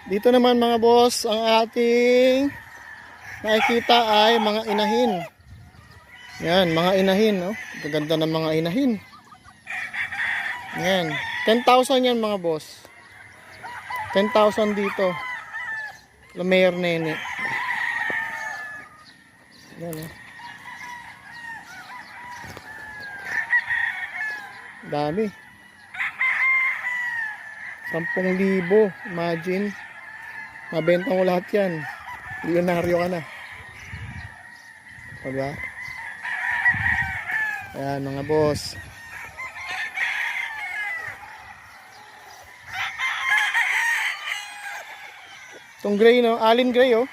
Dito naman mga boss, ang ating nakikita ay mga inahin. Yan, mga inahin, no? Gaganda ng mga inahin. Yan, 10,000 yan mga boss. 10,000 dito. Lumayer nene. Yan, eh. Dami. 10,000. Imagine. Mabenta mo lahat yan. Milyonaryo ka na. Diba? Ayan mga boss. Itong gray, no? Alin gray, oh.